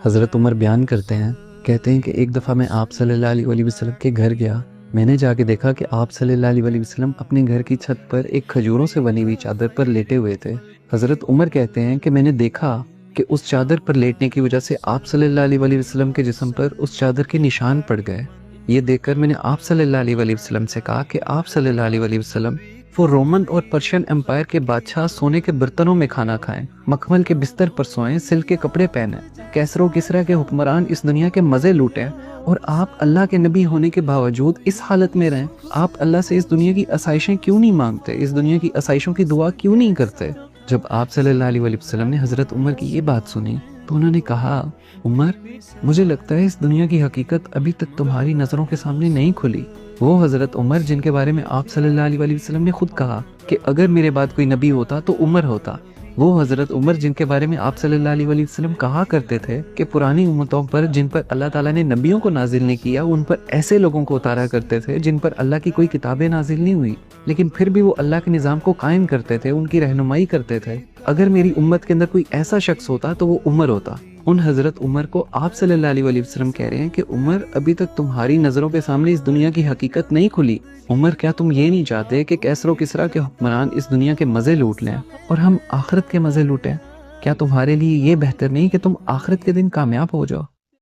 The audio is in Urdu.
حضرت عمر بیان کرتے ہیں، کہتے ہیں کہ ایک دفعہ میں آپ صلی اللہ علیہ وسلم کے گھر گیا۔ میں نے جا کے دیکھا کہ آپ صلی اللہ علیہ وسلم اپنے گھر کی چھت پر ایک کھجوروں سے بنی ہوئی چادر پر لیٹے ہوئے تھے۔ حضرت عمر کہتے ہیں کہ میں نے دیکھا کہ اس چادر پر لیٹنے کی وجہ سے آپ صلی اللہ علیہ وسلم کے جسم پر اس چادر کے نشان پڑ گئے۔ یہ دیکھ کر میں نے آپ صلی اللہ علیہ وسلم سے کہا کہ آپ صلی اللہ علیہ وسلم وہ رومن اور پرشین امپائر کے بادشاہ سونے کے برتنوں میں کھانا کھائیں، مکھمل کے بستر پر سوئیں، سلک کے کپڑے پہنیں، کیسر و کسرا کے حکمران اس دنیا کے مزے لوٹیں، اور آپ اللہ کے نبی ہونے کے باوجود اس حالت میں رہیں۔ آپ اللہ سے اس دنیا کی آسائشیں کیوں نہیں مانگتے؟ اس دنیا کی آسائشوں کی دعا کیوں نہیں کرتے؟ جب آپ صلی اللہ علیہ وسلم نے حضرت عمر کی یہ بات سنی تو انہوں نے کہا، عمر، مجھے لگتا ہے اس دنیا کی حقیقت ابھی تک تمہاری نظروں کے سامنے نہیں کھلی۔ وہ حضرت عمر جن کے بارے میں آپ صلی اللہ علیہ وسلم نے خود کہا کہ اگر میرے بعد کوئی نبی ہوتا تو عمر ہوتا، وہ حضرت عمر جن کے بارے میں آپ صلی اللہ علیہ وسلم کہا کرتے تھے کہ پرانی امتوں پر جن پر اللہ تعالیٰ نے نبیوں کو نازل نہیں کیا، ان پر ایسے لوگوں کو اتارا کرتے تھے جن پر اللہ کی کوئی کتابیں نازل نہیں ہوئی، لیکن پھر بھی وہ اللہ کے نظام کو قائم کرتے تھے، ان کی رہنمائی کرتے تھے۔ اگر میری امت کے اندر کوئی ایسا شخص ہوتا تو وہ عمر ہوتا۔ ان حضرت عمر کو آپ صلی اللہ علیہ وسلم کہہ رہے ہیں کہ عمر، ابھی تک تمہاری نظروں کے سامنے اس دنیا کی حقیقت نہیں کھلی۔ عمر، کیا تم یہ نہیں چاہتے کہ کیسر و کسرا کے حکمران اس دنیا کے مزے لوٹ لیں اور ہم آخرت کے مزے لوٹیں؟ کیا تمہارے لیے یہ بہتر نہیں کہ تم آخرت کے دن کامیاب ہو جاؤ؟